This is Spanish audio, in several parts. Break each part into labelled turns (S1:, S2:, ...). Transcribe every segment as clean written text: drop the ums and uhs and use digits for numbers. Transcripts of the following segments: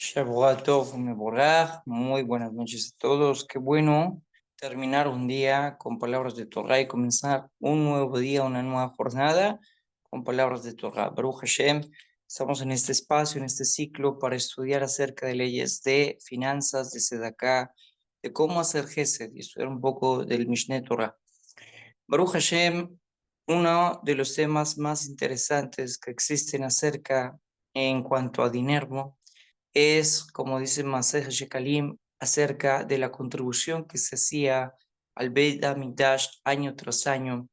S1: Shabbat Tov Mevorach, muy buenas noches a todos. Qué bueno terminar un día con palabras de Torah y comenzar un nuevo día, una nueva jornada con palabras de Torah. Baruch Hashem, estamos en este espacio, en este ciclo para estudiar acerca de leyes de finanzas, de Sedaká, de cómo hacer Gesed y estudiar un poco del Mishneh Torah. Baruch Hashem, uno de los temas más interesantes que existen acerca en cuanto a dinero es, como dice Masej Shekalim, acerca de la contribución que se hacía al Beit HaMikdash año tras año,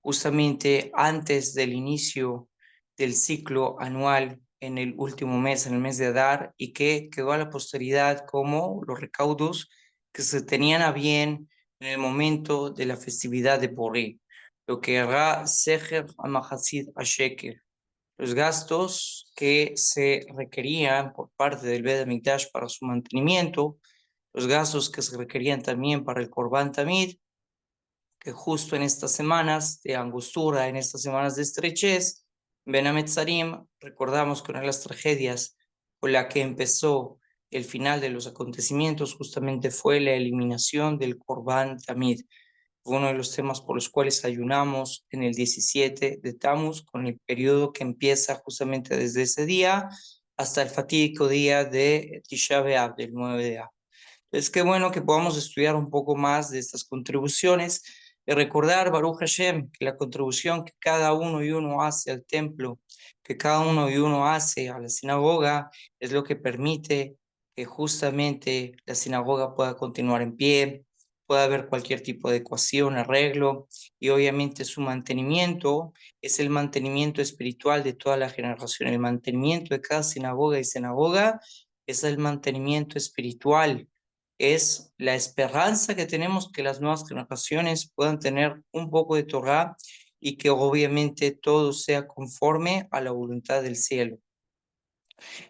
S1: justamente antes del inicio del ciclo anual en el último mes, en el mes de Adar, y que quedó a la posteridad como los recaudos que se tenían a bien en el momento de la festividad de Boré, lo que era Seher HaMachazit HaShekel, los gastos que se requerían por parte del Beit HaMikdash para su mantenimiento, los gastos que se requerían también para el Korban Tamid, que justo en estas semanas de angostura, en estas semanas de estrechez, Ben Hametzarim, recordamos que una de las tragedias con la que empezó el final de los acontecimientos justamente fue la eliminación del Korban Tamid, uno de los temas por los cuales ayunamos en el 17 de Tammuz, con el periodo que empieza justamente desde ese día hasta el fatídico día de Tisha B'Av, del 9 de Av. Entonces, qué bueno que podamos estudiar un poco más de estas contribuciones y recordar, Baruch Hashem, que la contribución que cada uno y uno hace al templo, que cada uno y uno hace a la sinagoga, es lo que permite que justamente la sinagoga pueda continuar en pie, pueda haber cualquier tipo de ecuación, arreglo, y obviamente su mantenimiento es el mantenimiento espiritual de toda la generación. El mantenimiento de cada sinagoga y sinagoga es el mantenimiento espiritual, es la esperanza que tenemos que las nuevas generaciones puedan tener un poco de Torah y que obviamente todo sea conforme a la voluntad del cielo.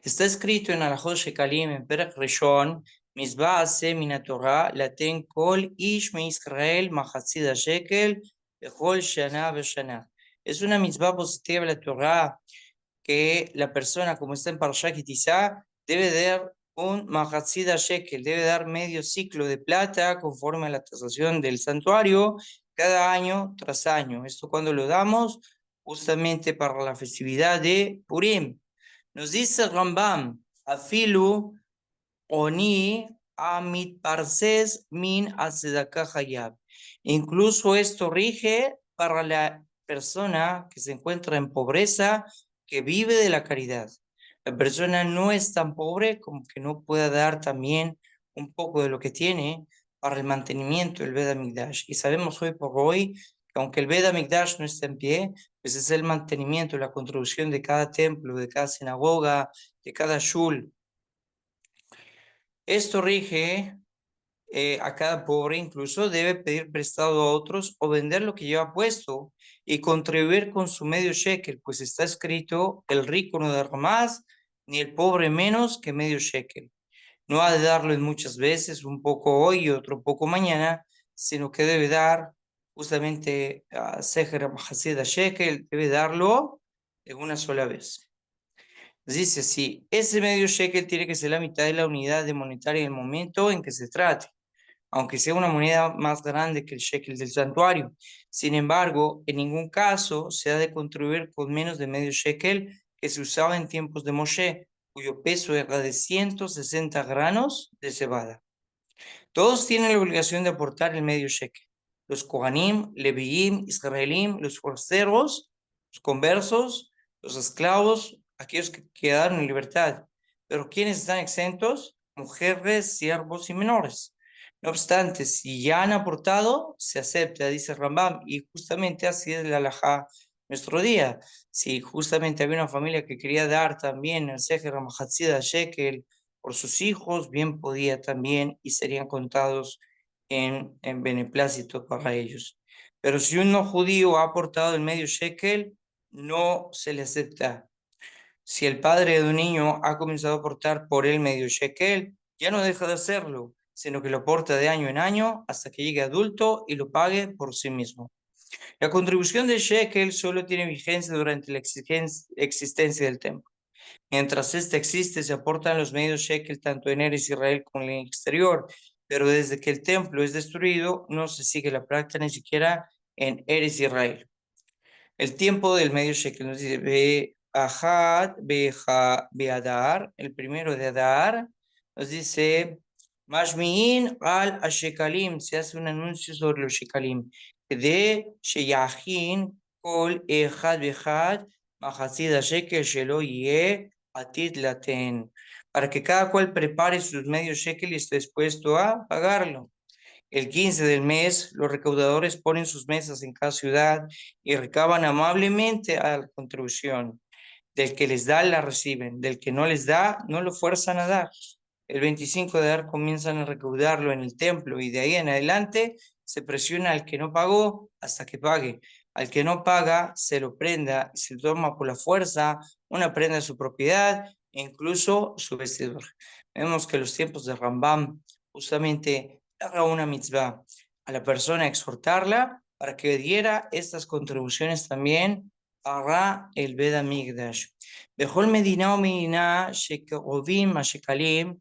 S1: Está escrito en Alajot Shekalim, en Perek Rishon, Mizbah ase min Torah, laten kol ish me Israel machatzid shekel bechol shana veshana. Es una mitzvah positiva de la Torah que la persona, como está en Parashá Kitizá, debe dar un machatzid shekel, debe dar medio ciclo de plata conforme a la tasación del santuario cada año tras año. Esto cuando lo damos justamente para la festividad de Purim. Nos dice Rambam, afilu oni amit parses min atzedakah hayab. Incluso esto rige para la persona que se encuentra en pobreza, que vive de la caridad. La persona no es tan pobre como que no pueda dar también un poco de lo que tiene para el mantenimiento del Beit HaMikdash. Y sabemos hoy por hoy que aunque el Beit HaMikdash no está en pie, pues es el mantenimiento, la construcción de cada templo, de cada sinagoga, de cada shul. Esto rige a cada pobre, incluso debe pedir prestado a otros o vender lo que lleva puesto y contribuir con su medio shekel, pues está escrito, el rico no da más, ni el pobre menos que medio shekel. No ha de darlo en muchas veces, un poco hoy y otro poco mañana, sino que debe dar justamente a Seher Mahasida shekel, debe darlo en una sola vez. Dice así, ese medio shekel tiene que ser la mitad de la unidad de monetaria en el momento en que se trate, aunque sea una moneda más grande que el shekel del santuario. Sin embargo, en ningún caso se ha de contribuir con menos de medio shekel que se usaba en tiempos de Moshe, cuyo peso era de 160 granos de cebada. Todos tienen la obligación de aportar el medio shekel. Los Kohanim, Leviim, Israelim, los forasteros, los conversos, los esclavos, aquellos que quedaron en libertad. Pero ¿quiénes están exentos? Mujeres, siervos y menores. No obstante, si ya han aportado, se acepta, dice Rambam, y justamente así es la halajá nuestro día. Si justamente había una familia que quería dar también el Seher Mahatzida Shekel por sus hijos, bien podía también y serían contados en beneplácito para ellos. Pero si un no judío ha aportado el medio shekel, no se le acepta. Si el padre de un niño ha comenzado a aportar por el medio shekel, ya no deja de hacerlo, sino que lo aporta de año en año hasta que llegue adulto y lo pague por sí mismo. La contribución de shekel solo tiene vigencia durante la existencia del templo. Mientras este existe, se aportan los medios shekel tanto en Eretz Israel como en el exterior, pero desde que el templo es destruido, no se sigue la práctica ni siquiera en Eretz Israel. El tiempo del medio shekel nos dice Beadar, el primero de Adar, nos dice Mashmiin al Ashekalim, se hace un anuncio sobre los Shekalim, de Sheyahin Kol Echad Behad Mahazid Shekel Shelo Yeh Atit Laten, para que cada cual prepare sus medios shekel y esté dispuesto a pagarlo. El 15 del mes, los recaudadores ponen sus mesas en cada ciudad y recaban amablemente a la contribución. Del que les da, la reciben. Del que no les da, no lo fuerzan a dar. El 25 de dar comienzan a recaudarlo en el templo y de ahí en adelante se presiona al que no pagó hasta que pague. Al que no paga, se lo prenda y se toma por la fuerza una prenda de su propiedad e incluso su vestidor. Vemos que los tiempos de Rambam justamente haga una mitzvah a la persona, exhortarla para que diera estas contribuciones también para el Bet HaMikdash. בכל מדינה ומדינה שקרובים השקלים,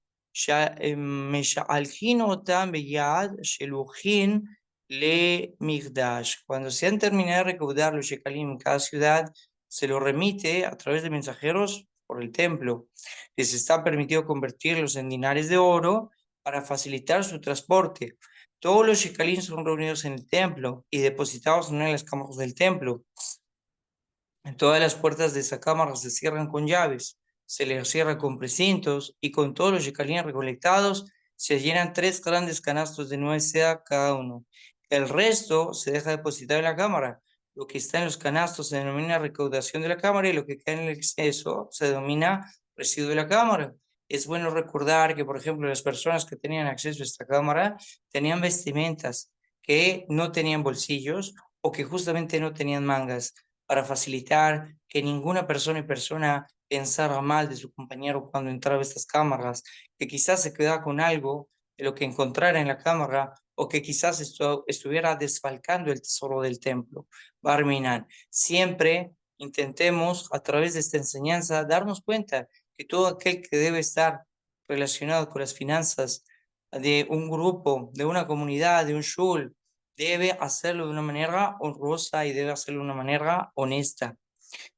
S1: משעלחין אותם ביד שלוחין למקדש. Cuando se han terminado de recaudar los shekalim en cada ciudad, se lo remite a través de mensajeros por el templo. Les está permitido convertirlos en dinares de oro para facilitar su transporte. Todos los shekalim son reunidos en el templo y depositados en una de las cámaras del templo. Todas las puertas de esa cámara se cierran con llaves, se les cierra con precintos y con todos los shekalim recolectados se llenan 3 grandes canastos de nuez seda cada uno. El resto se deja depositar en la cámara. Lo que está en los canastos se denomina recaudación de la cámara y lo que cae en el exceso se denomina residuo de la cámara. Es bueno recordar que, por ejemplo, las personas que tenían acceso a esta cámara tenían vestimentas que no tenían bolsillos o que justamente no tenían mangas para facilitar que ninguna persona pensara mal de su compañero cuando entraba a estas cámaras, que quizás se quedara con algo de lo que encontrara en la cámara o que quizás estuviera desfalcando el tesoro del templo. Barminan, siempre intentemos a través de esta enseñanza darnos cuenta que todo aquel que debe estar relacionado con las finanzas de un grupo, de una comunidad, de un shul, debe hacerlo de una manera honrosa y debe hacerlo de una manera honesta.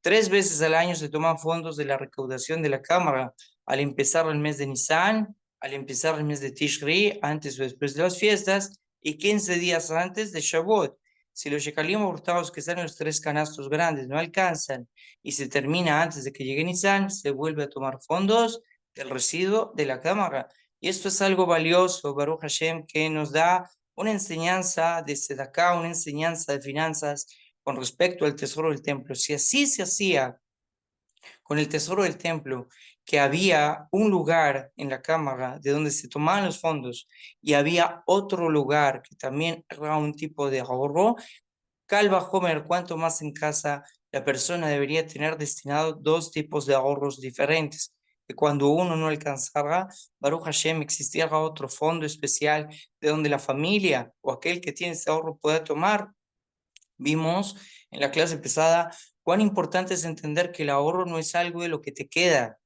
S1: 3 veces al año se toman fondos de la recaudación de la Cámara, al empezar el mes de Nisan, al empezar el mes de Tishri, antes o después de las fiestas, y 15 días antes de Shavuot. Si los shekalim hurtados que están en los 3 canastos grandes no alcanzan y se termina antes de que llegue Nisan, se vuelve a tomar fondos del residuo de la Cámara. Y esto es algo valioso, Baruch Hashem, que nos da una enseñanza de Sedaká, una enseñanza de finanzas con respecto al tesoro del templo. Si así se hacía con el tesoro del templo, que había un lugar en la cámara de donde se tomaban los fondos y había otro lugar que también era un tipo de ahorro, Calva Homer, cuanto más en casa la persona debería tener destinado 2 tipos de ahorros diferentes. Que cuando uno no alcanzara, Baruch Hashem, existiera otro fondo especial de donde la familia o aquel que tiene ese ahorro pueda tomar. Vimos en la clase pesada cuán importante es entender que el ahorro no es algo de lo que te queda.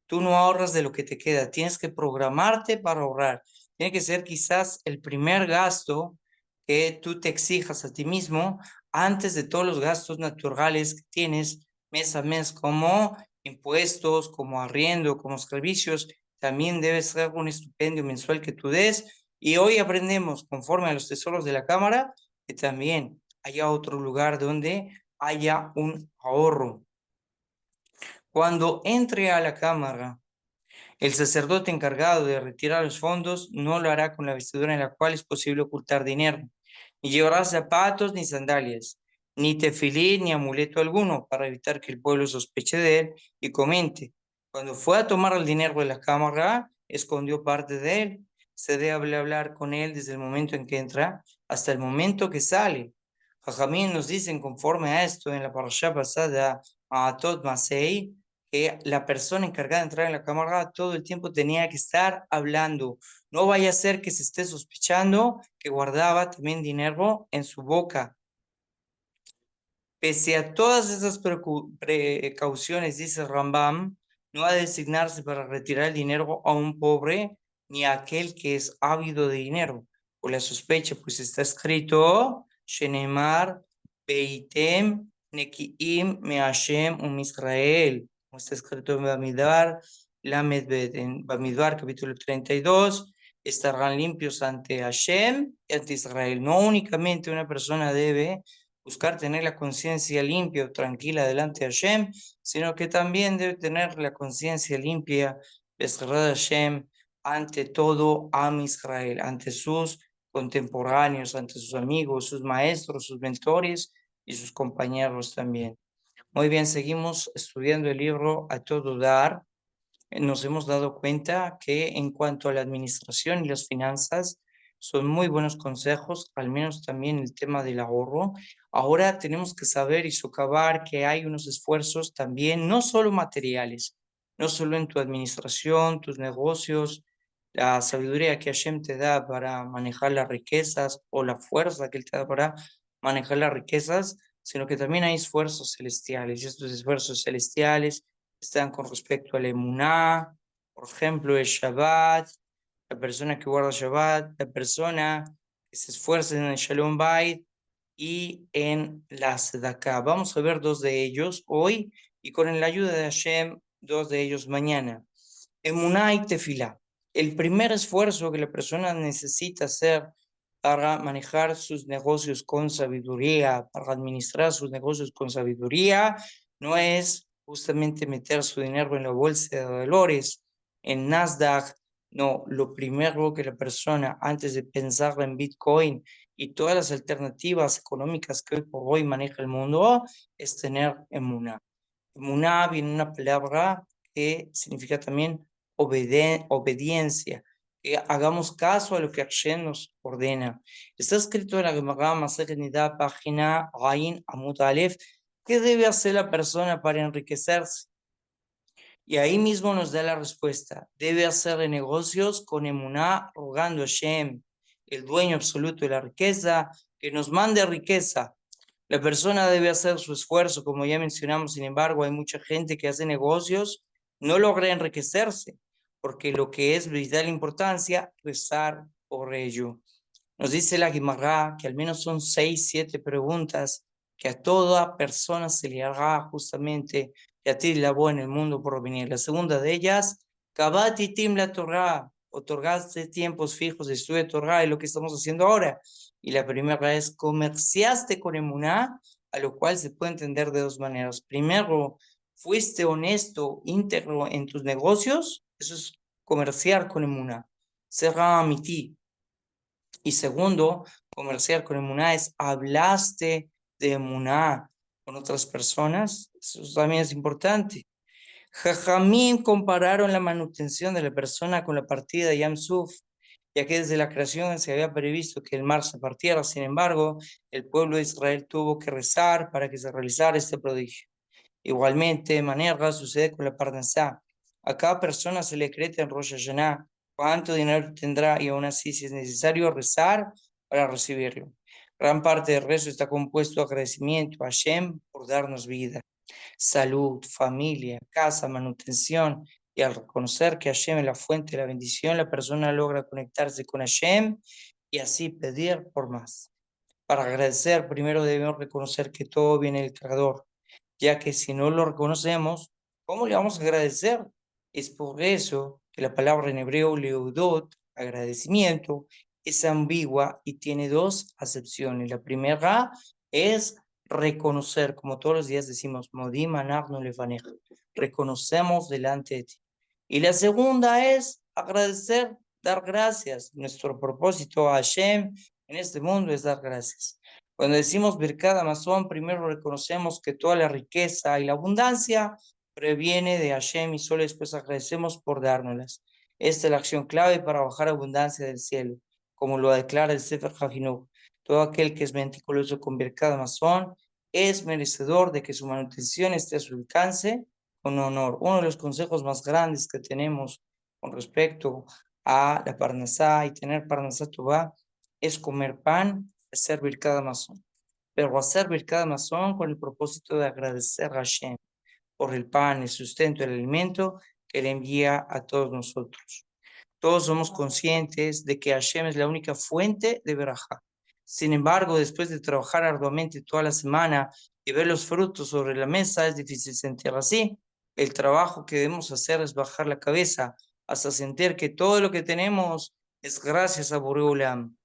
S1: Tú no ahorras de lo que te queda, tienes que programarte para ahorrar. Tiene que ser quizás el primer gasto que tú te exijas a ti mismo antes de todos los gastos naturales que tienes mes a mes, como impuestos, como arriendo, como servicios. También debe ser un estipendio mensual que tú des. Y hoy aprendemos, conforme a los tesoros de la Cámara, que también haya otro lugar donde haya un ahorro. Cuando entre a la cámara, el sacerdote encargado de retirar los fondos no lo hará con la vestidura en la cual es posible ocultar dinero, ni llevará zapatos ni sandalias, ni tefilín ni amuleto alguno, para evitar que el pueblo sospeche de él y comente. Cuando fue a tomar el dinero de la cámara, escondió parte de él. Se debe hablar con él desde el momento en que entra hasta el momento que sale. Jajamín nos dicen conforme a esto en la parashá pasada a Tot Masei, que la persona encargada de entrar en la cámara todo el tiempo tenía que estar hablando. No vaya a ser que se esté sospechando que guardaba también dinero en su boca. Pese a todas esas precauciones, dice Rambam, no ha de designarse para retirar el dinero a un pobre ni a aquel que es ávido de dinero. Por la sospecha, pues está escrito, Shenemar, Beitem, Nekiim, Meashem, Israel. Como está escrito en Bamidbar, Lamed Bet, en Bamidbar, capítulo 32, estarán limpios ante Hashem y ante Israel. No únicamente una persona debe buscar tener la conciencia limpia o tranquila delante de Hashem, sino que también debe tener la conciencia limpia, Besrat Hashem, ante todo Am Israel, ante sus contemporáneos, ante sus amigos, sus maestros, sus mentores y sus compañeros también. Muy bien, seguimos estudiando el libro A Todo Dar. Nos hemos dado cuenta que en cuanto a la administración y las finanzas, son muy buenos consejos, al menos también el tema del ahorro. Ahora tenemos que saber y socavar que hay unos esfuerzos también, no solo materiales, no solo en tu administración, tus negocios, la sabiduría que Hashem te da para manejar las riquezas o la fuerza que Él te da para manejar las riquezas, sino que también hay esfuerzos celestiales. Y estos esfuerzos celestiales están con respecto al emuná, por ejemplo, el Shabbat, la persona que guarda Shabbat, la persona que se esfuerza en el Shalom Bait y en la Tzedakah. Vamos a ver dos de ellos hoy y con la ayuda de Hashem, dos de ellos mañana. Emuná y Tefilá. El primer esfuerzo que la persona necesita hacer para manejar sus negocios con sabiduría, para administrar sus negocios con sabiduría, no es justamente meter su dinero en la bolsa de valores, en Nasdaq. No, lo primero que la persona, antes de pensar en Bitcoin y todas las alternativas económicas que hoy por hoy maneja el mundo, es tener emuná. Emuná viene una palabra que significa también obediencia, que hagamos caso a lo que Hashem nos ordena. Está escrito en la Gemara Masechet Nida, página Ayin Amud Aleph, ¿qué debe hacer la persona para enriquecerse? Y ahí mismo nos da la respuesta. Debe hacer negocios con emuná, rogando a Hashem, el dueño absoluto de la riqueza, que nos mande riqueza. La persona debe hacer su esfuerzo, como ya mencionamos. Sin embargo, hay mucha gente que hace negocios, no logra enriquecerse, porque lo que es de vital importancia, rezar por ello. Nos dice la Guimará que al menos son 6, 7 preguntas que a toda persona se le hará justamente y a ti la voz en el mundo por venir. La segunda de ellas, Kabati Tim la Torah, otorgaste tiempos fijos de estudio de Torah, es lo que estamos haciendo ahora. Y la primera es, comerciaste con emuná, a lo cual se puede entender de dos maneras. Primero, fuiste honesto, íntegro en tus negocios, eso es comerciar con emuná. Será amití. Y segundo, comerciar con emuná es hablaste de emuná con otras personas. Eso también es importante. Jajamín compararon la manutención de la persona con la partida de Yam Suf, ya que desde la creación se había previsto que el mar se partiera. Sin embargo, el pueblo de Israel tuvo que rezar para que se realizara este prodigio. Igualmente, de manera sucede con la parnasá. A cada persona se le cree en Rosh Hashanah cuánto dinero tendrá y aún así, si es necesario, rezar para recibirlo. Gran parte del rezo está compuesto de agradecimiento a Hashem por darnos vida, salud, familia, casa, manutención. Y al reconocer que Hashem es la fuente de la bendición, la persona logra conectarse con Hashem y así pedir por más. Para agradecer, primero debemos reconocer que todo viene del Creador, ya que si no lo reconocemos, ¿cómo le vamos a agradecer? Es por eso que la palabra en hebreo leudot, agradecimiento, es ambigua y tiene dos acepciones. La primera es reconocer, como todos los días decimos, modim anachnu lefanecha, reconocemos delante de ti. Y la segunda es agradecer, dar gracias. Nuestro propósito a Hashem en este mundo es dar gracias. Cuando decimos Birkat Hamazon, primero reconocemos que toda la riqueza y la abundancia previene de Hashem y solo después agradecemos por dárnoslas. Esta es la acción clave para bajar abundancia del cielo, como lo declara el Sefer HaChinuch. Todo aquel que es meticuloso con Birkat Hamazon es merecedor de que su manutención esté a su alcance con honor. Uno de los consejos más grandes que tenemos con respecto a la Parnasá y tener Parnasá Tová es comer pan, hacer Birkat Hamazon. Pero hacer Birkat Hamazon con el propósito de agradecer a Hashem. por el pan, el sustento, el alimento que le envía a todos nosotros. Todos somos conscientes de que Hashem es la única fuente de verajá. Sin embargo, después de trabajar arduamente toda la semana y ver los frutos sobre la mesa, es difícil sentir así. El trabajo que debemos hacer es bajar la cabeza hasta sentir que todo lo que tenemos es gracias a Boreolam.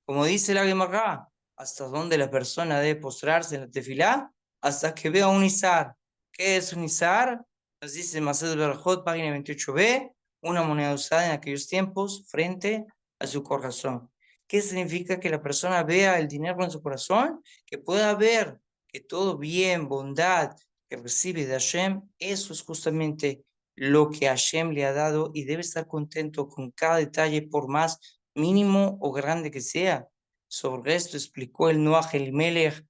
S1: Como dice la Gemara, hasta donde la persona debe postrarse en la tefilá, hasta que vea un izar. ¿Qué es un izar? Nos dice Mased Berajot, página 28b, una moneda usada en aquellos tiempos frente a su corazón. ¿Qué significa que la persona vea el dinero en su corazón? Que pueda ver que todo bien, bondad que recibe de Hashem, eso es justamente lo que Hashem le ha dado y debe estar contento con cada detalle, por más mínimo o grande que sea. Sobre esto explicó el Noach Elimelech,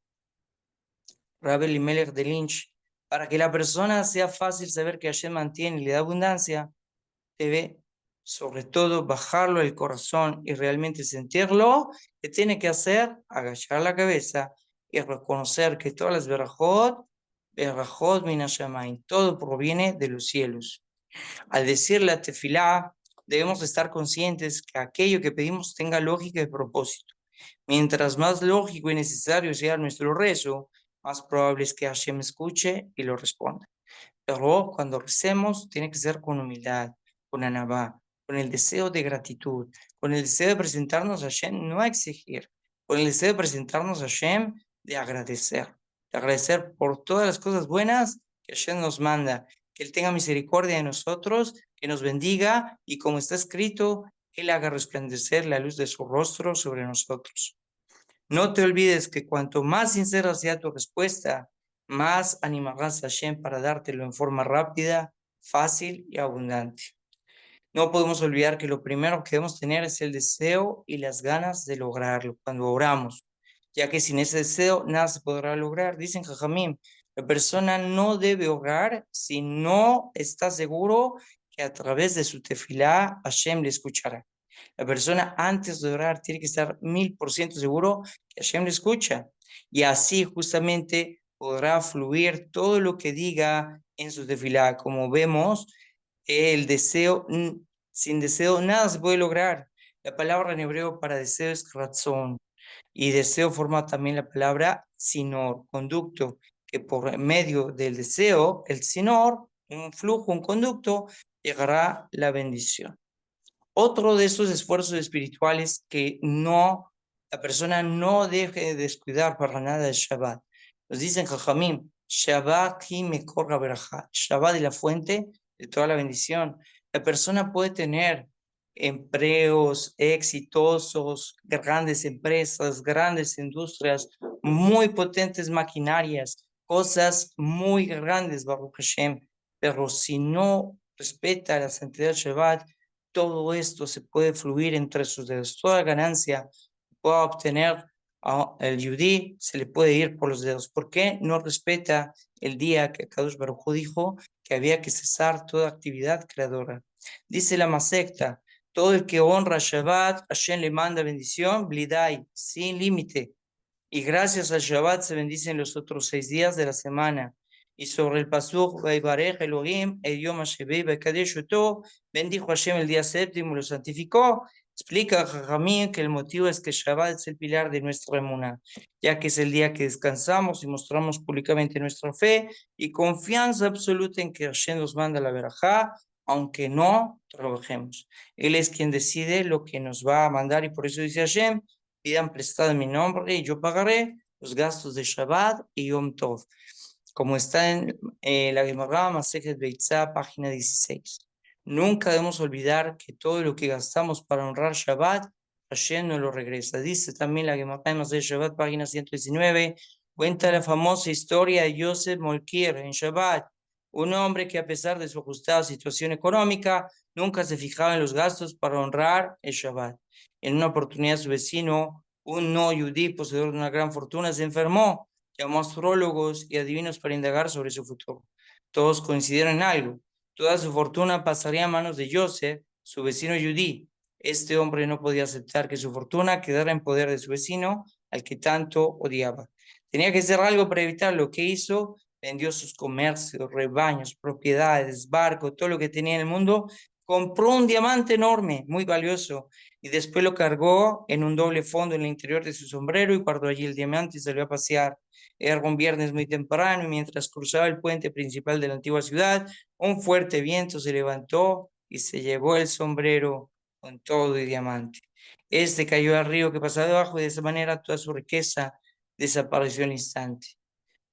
S1: Rabbi Elimelech de Lynch, para que la persona sea fácil saber que Hashem mantiene y le da abundancia, debe sobre todo bajarlo del corazón y realmente sentirlo. ¿Qué tiene que hacer? Agachar la cabeza y reconocer que todas las verajot min hashamayim, todo proviene de los cielos. Al decir la tefilá, debemos estar conscientes que aquello que pedimos tenga lógica y propósito. Mientras más lógico y necesario sea nuestro rezo, más probable es que Hashem escuche y lo responda. Pero cuando recemos, tiene que ser con humildad, con anabá, con el deseo de gratitud, con el deseo de presentarnos a Hashem, no a exigir, con el deseo de presentarnos a Hashem, de agradecer por todas las cosas buenas que Hashem nos manda, que Él tenga misericordia de nosotros, que nos bendiga y como está escrito, Él haga resplandecer la luz de su rostro sobre nosotros. No te olvides que cuanto más sincera sea tu respuesta, más animarás a Hashem para dártelo en forma rápida, fácil y abundante. No podemos olvidar que lo primero que debemos tener es el deseo y las ganas de lograrlo cuando oramos, ya que sin ese deseo nada se podrá lograr. Dicen Jajamim, la persona no debe orar si no está seguro que a través de su tefilá Hashem le escuchará. La persona antes de orar tiene que estar 1000% seguro que Hashem le escucha. Y así justamente podrá fluir todo lo que diga en su tefilá. Como vemos, el deseo, sin deseo nada se puede lograr. La palabra en hebreo para deseo es ratzon. Y deseo forma también la palabra sinor, conducto, que por medio del deseo, el sinor, un flujo, un conducto, llegará la bendición. Otro de esos esfuerzos espirituales que la persona no deje de descuidar para nada es Shabbat. Nos dicen Jajamim, Shabbat hi mekor haberajá. Shabbat es la fuente de toda la bendición. La persona puede tener empleos exitosos, grandes empresas, grandes industrias, muy potentes maquinarias, cosas muy grandes, Baruch Hashem, pero si no respeta la santidad del Shabbat, todo esto se puede fluir entre sus dedos. Toda ganancia que pueda obtener el yudí se le puede ir por los dedos. ¿Por qué no respeta el día que Kadosh Baruj Hu dijo que había que cesar toda actividad creadora? Dice la Masecta, todo el que honra Shabbat, Hashem le manda bendición, blidai, sin límite. Y gracias al Shabbat se bendicen los otros 6 días de la semana. Y sobre el pasuk, Vaibarej Elohim, el Yom HaShevi, Vekadesh Oto, bendijo Hashem el día séptimo, lo santificó. Explica Jajamín que el motivo es que Shabbat es el pilar de nuestra emuná, ya que es el día que descansamos y mostramos públicamente nuestra fe y confianza absoluta en que Hashem nos manda la verajá, aunque no trabajemos. Él es quien decide lo que nos va a mandar y por eso dice Hashem, pidan prestado en mi nombre y yo pagaré los gastos de Shabbat y Yom Tov. Como está en la Gemara Masejet Beitzá, página 16. Nunca debemos olvidar que todo lo que gastamos para honrar Shabbat, Hashem nos lo regresa. Dice también la Gemara Masejet Shabbat, página 119, cuenta la famosa historia de Yosef Molkir en Shabbat, un hombre que a pesar de su ajustada situación económica, nunca se fijaba en los gastos para honrar el Shabbat. En una oportunidad su vecino, un no yudí poseedor de una gran fortuna, se enfermó. Llamó a astrólogos y adivinos para indagar sobre su futuro. Todos coincidieron en algo. Toda su fortuna pasaría a manos de Joseph, su vecino yudí. Este hombre no podía aceptar que su fortuna quedara en poder de su vecino, al que tanto odiaba. Tenía que hacer algo para evitarlo. ¿Qué hizo? vendió sus comercios, rebaños, propiedades, barcos, todo lo que tenía en el mundo, compró un diamante enorme, muy valioso, y después lo cargó en un doble fondo en el interior de su sombrero y guardó allí el diamante y salió a pasear. Era un viernes muy temprano y mientras cruzaba el puente principal de la antigua ciudad, un fuerte viento se levantó y se llevó el sombrero con todo y diamante. Este cayó al río que pasaba debajo y de esa manera toda su riqueza desapareció al instante.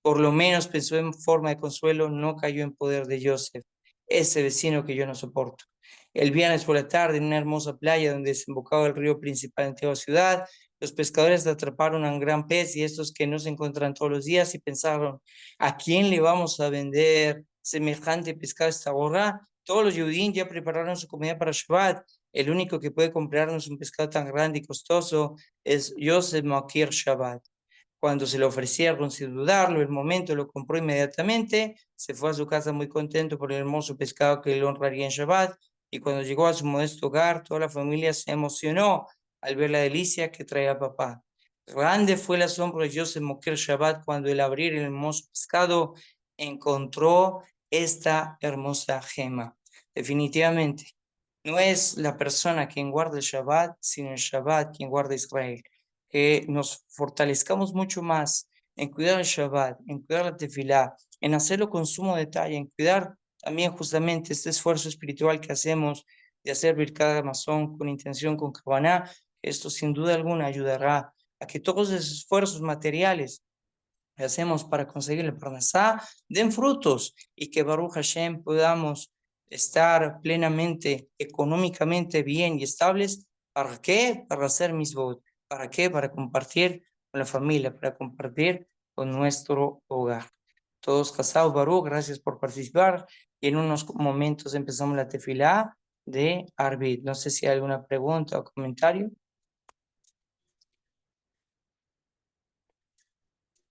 S1: Por lo menos pensó en forma de consuelo, no cayó en poder de Joseph, ese vecino que yo no soporto. El viernes por la tarde, en una hermosa playa donde desembocaba el río principal de la antigua ciudad, los pescadores atraparon a un gran pez y estos que no se encuentran todos los días y pensaron, ¿a quién le vamos a vender semejante pescado a esta hora? Todos los judíos ya prepararon su comida para Shabbat. El único que puede comprarnos un pescado tan grande y costoso es Joseph Makir Shabbat. Cuando se le ofrecieron sin dudarlo, el momento lo compró inmediatamente, se fue a su casa muy contento por el hermoso pescado que le honraría en Shabbat, y cuando llegó a su modesto hogar, toda la familia se emocionó al ver la delicia que traía papá. Grande fue el asombro de Yosef Moquer Shabbat cuando al abrir el hermoso pescado encontró esta hermosa gema. Definitivamente, no es la persona quien guarda el Shabbat, sino el Shabbat quien guarda Israel. Que nos fortalezcamos mucho más en cuidar el Shabbat, en cuidar la tefilá, en hacerlo con sumo detalle, en cuidar también justamente este esfuerzo espiritual que hacemos de hacer Birkat Hamazon con intención, con Kavaná. Esto sin duda alguna ayudará a que todos esos esfuerzos materiales que hacemos para conseguir el Parnasá den frutos y que Baruch Hashem podamos estar plenamente, económicamente bien y estables. ¿Para qué? Para hacer misbot. ¿Para qué? Para compartir con la familia, para compartir con nuestro hogar. Todos casados, Baruch, gracias por participar. Y en unos momentos empezamos la tefilá de Arbit. No sé si hay alguna pregunta o comentario.